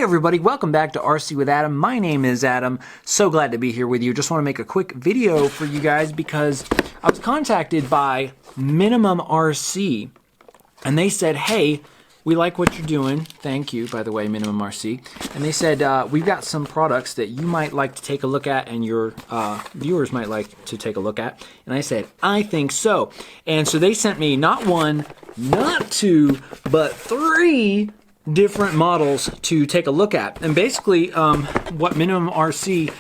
everybody, welcome back to RC with Adam. My name is Adam. So glad to be here with you. Just want to make a quick video for you guys because I was contacted by MinimumRC and they said, hey, we like what you're doing. Thank you, by the way, MinimumRC. And they said, we've got some products that you might like to take a look at and your viewers might like to take a look at. And I said, I think so. And so they sent me not one, not two, but three different models to take a look at. And basically what MinimumRC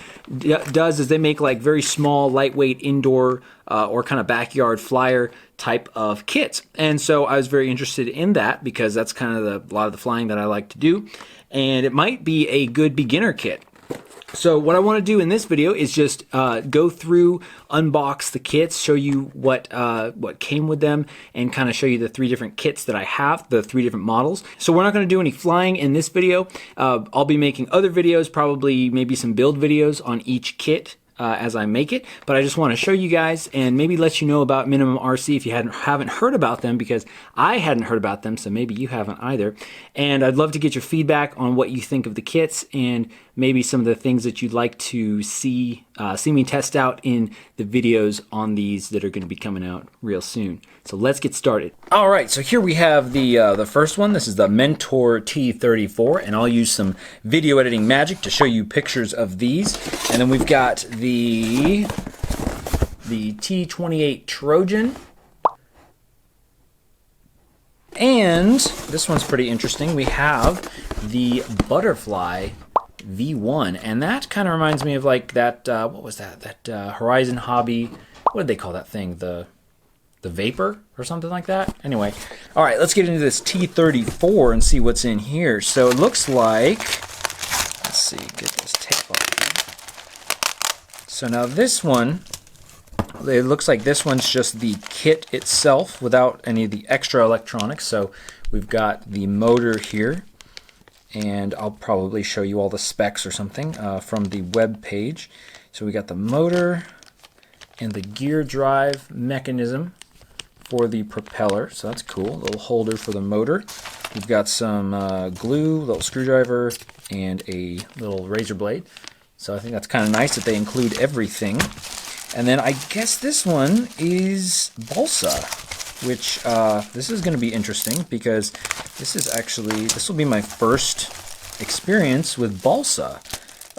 does is they make like very small, lightweight indoor or kind of backyard flyer type of kits. And so I was very interested in that because that's kind of a lot of the flying that I like to do. And it might be a good beginner kit. So what I want to do in this video is just go through, unbox the kits, show you what came with them, and kind of show you the three different kits that I have, the three different models. So we're not going to do any flying in this video. I'll be making other videos, probably maybe some build videos on each kit as I make it, but I just want to show you guys and maybe let you know about MinimumRC if you haven't heard about them, because I hadn't heard about them, so maybe you haven't either. And I'd love to get your feedback on what you think of the kits and maybe some of the things that you'd like to see me test out in the videos on these that are going to be coming out real soon. So let's get started. All right, so here we have the first one. This is the Mentor T-34, and I'll use some video editing magic to show you pictures of these. And then we've got the T-28 Trojan. And this one's pretty interesting. We have the Butterfly V1, and that kind of reminds me of like that, what was that? That Horizon Hobby, what did they call that thing? The Vapor or something like that? Anyway, all right, let's get into this T-34 and see what's in here. So it looks like, let's see, get this tape off. So now this one, it looks like this one's just the kit itself without any of the extra electronics. So we've got the motor here, and I'll probably show you all the specs or something from the web page. So we got the motor and the gear drive mechanism for the propeller, so that's cool. A little holder for the motor. We've got some glue, little screwdriver, and a little razor blade. So I think that's kind of nice that they include everything. And then I guess this one is balsa, which this is going to be interesting because this will be my first experience with balsa.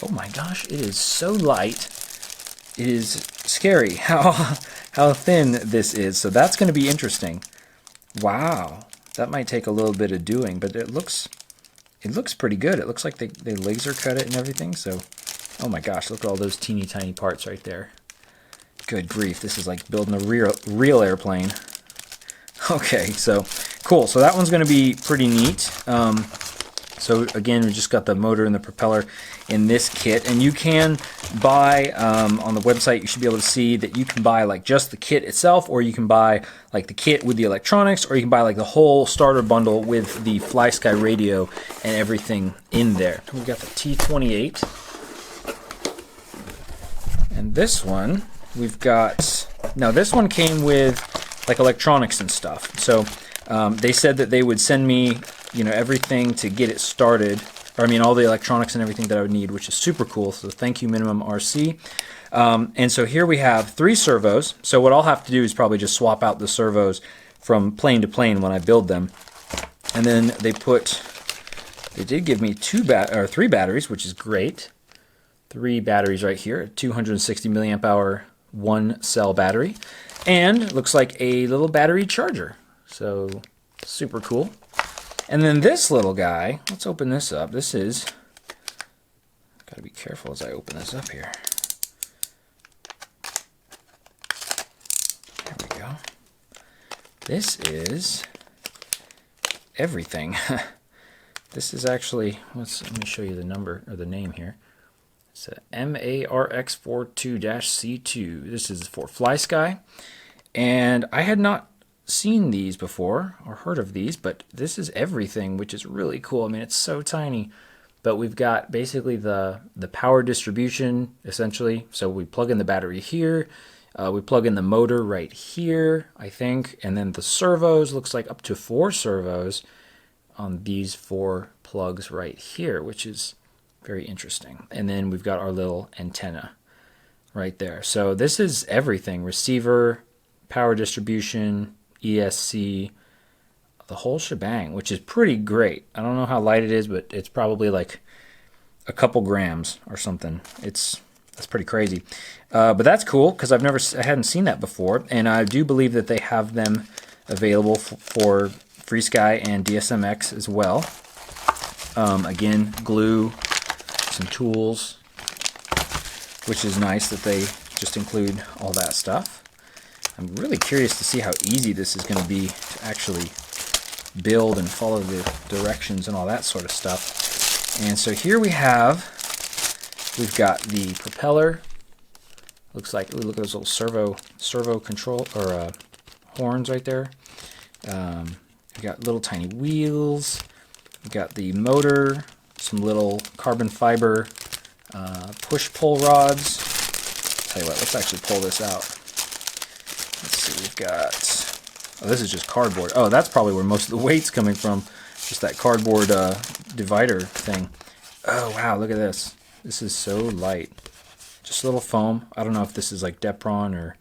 Oh my gosh, it is so light. It is scary how thin this is. So that's going to be interesting. Wow, that might take a little bit of doing, but it looks pretty good. It looks like they laser cut it and everything. So, oh my gosh, look at all those teeny tiny parts right there. Good grief, this is like building a real airplane. Okay, so cool. So that one's going to be pretty neat. So again, we just got the motor and the propeller in this kit, and you can buy on the website, you should be able to see that you can buy like just the kit itself, or you can buy like the kit with the electronics, or you can buy like the whole starter bundle with the FlySky radio and everything in there. We've got the T-28, and this one we've got, now this one came with like electronics and stuff. So they said that they would send me, you know, everything to get it started, or I mean all the electronics and everything that I would need, which is super cool. So thank you, MinimumRC. And so here we have 3 servos. So what I'll have to do is probably just swap out the servos from plane to plane when I build them. And then they did give me 3 batteries, which is great. 3 batteries right here, 260 milliamp hour 1-cell battery, and it looks like a little battery charger. So super cool. And then this little guy, let's open this up. This is, gotta be careful as I open this up here. There we go. This is everything. This is actually, let me show you the number or the name here. It's a MARX42-C2. This is for FlySky, and I had not seen these before or heard of these, but this is everything, which is really cool. I mean, it's so tiny, but we've got basically the power distribution essentially. So we plug in the battery here, we plug in the motor right here, I think, and then the servos, looks like up to 4 servos on these 4 plugs right here, which is very interesting. And then we've got our little antenna right there. So this is everything: receiver, power distribution, ESC, the whole shebang, which is pretty great. I don't know how light it is, but it's probably like a couple grams or something. That's pretty crazy. But that's cool because I hadn't seen that before, and I do believe that they have them available for FreeSky and DSMX as well. Again, glue, some tools, which is nice that they just include all that stuff. I'm really curious to see how easy this is going to be to actually build and follow the directions and all that sort of stuff. And so here we've got the propeller. Looks like, ooh, look at those little servo control or horns right there. We got little tiny wheels. We got the motor, some little carbon fiber push-pull rods. Tell you what, let's actually pull this out. Let's see, we've got, oh, this is just cardboard. Oh, that's probably where most of the weight's coming from. Just that cardboard divider thing. Oh, wow, look at this. This is so light. Just a little foam. I don't know if this is like Depron or,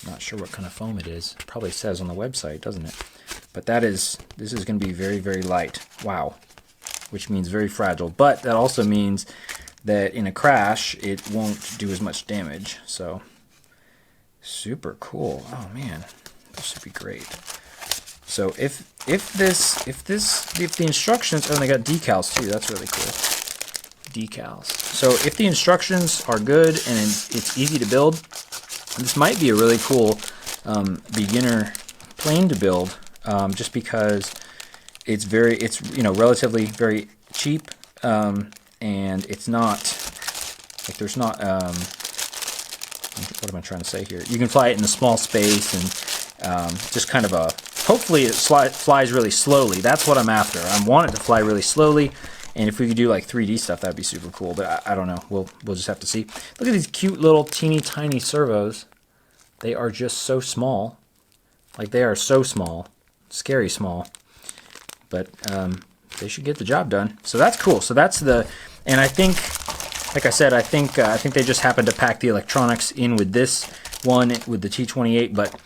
I'm not sure what kind of foam it is. It probably says on the website, doesn't it? But this is going to be very, very light. Wow. Which means very fragile. But that also means that in a crash, it won't do as much damage. So, super cool. Oh man, this would be great. So if the instructions, oh, and they got decals too. That's really cool. Decals. So if the instructions are good and it's easy to build, this might be a really cool beginner plane to build. Just because it's relatively very cheap, and it's not like there's not what am I trying to say here? You can fly it in a small space and just kind of hopefully it flies really slowly. That's what I'm after. I want it to fly really slowly, and if we could do like 3D stuff, that'd be super cool. But I don't know. We'll just have to see. Look at these cute little teeny tiny servos. They are just so small. Like they are so small. Scary small, but they should get the job done. So that's cool. So that's and I think, like I said, I think they just happened to pack the electronics in with this one with the T-28. But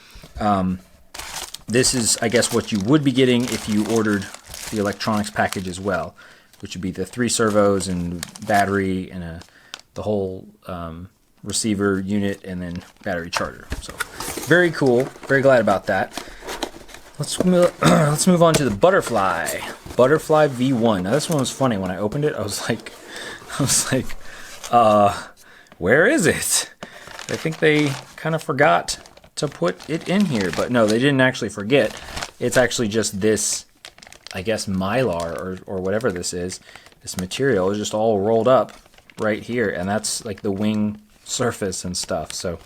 this is, I guess, what you would be getting if you ordered the electronics package as well, which would be the 3 servos and battery and the whole receiver unit and then battery charger. So very cool. Very glad about that. Let's move on to the Butterfly V1. Now this one was funny. When I opened it, I was like, where is it? I think they kind of forgot to put it in here, but no, they didn't actually forget. It's actually just this, I guess, mylar or whatever this is. This material is just all rolled up right here, and that's like the wing surface and stuff. So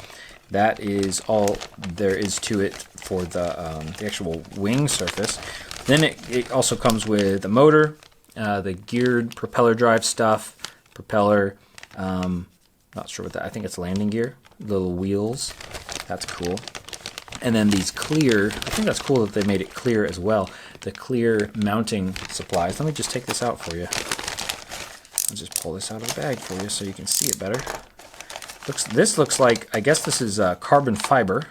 that is all there is to it for the actual wing surface. Then it also comes with a motor, the geared propeller drive stuff, propeller, not sure what that, I think it's landing gear, little wheels, that's cool. And then these clear, I think that's cool that they made it clear as well, the clear mounting supplies. Let me just take this out for you. I'll just pull this out of the bag for you so you can see it better. This looks like, I guess this is carbon fiber.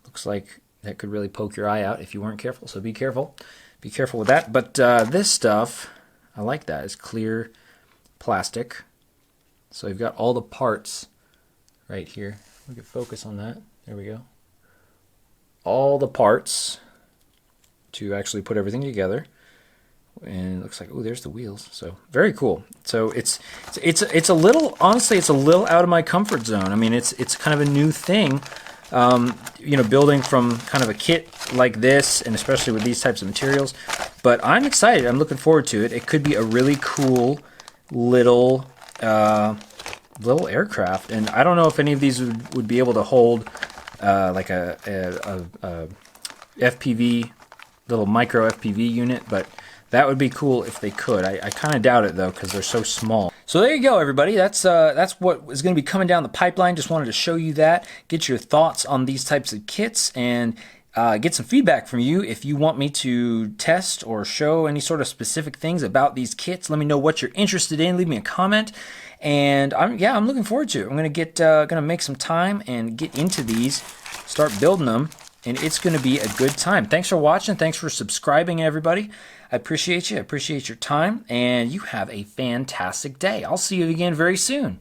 Looks like that could really poke your eye out if you weren't careful, so be careful. Be careful with that. But this stuff, I like that. It's clear plastic. So you've got all the parts right here. We can focus on that. There we go. All the parts to actually put everything together. And it looks like, oh, there's the wheels. So very cool. So it's a little, honestly, it's a little out of my comfort zone. I mean, it's kind of a new thing, building from kind of a kit like this, and especially with these types of materials. But I'm excited. I'm looking forward to it. It could be a really cool little aircraft. And I don't know if any of these would be able to hold like a FPV, little micro FPV unit, but that would be cool if they could. I kind of doubt it though, because they're so small. So there you go, everybody. That's what is going to be coming down the pipeline. Just wanted to show you that, get your thoughts on these types of kits, and get some feedback from you. If you want me to test or show any sort of specific things about these kits, let me know what you're interested in. Leave me a comment. And I'm looking forward to it. I'm gonna make some time and get into these, start building them, and it's gonna be a good time. Thanks for watching. Thanks for subscribing, everybody. I appreciate you. I appreciate your time, and you have a fantastic day. I'll see you again very soon.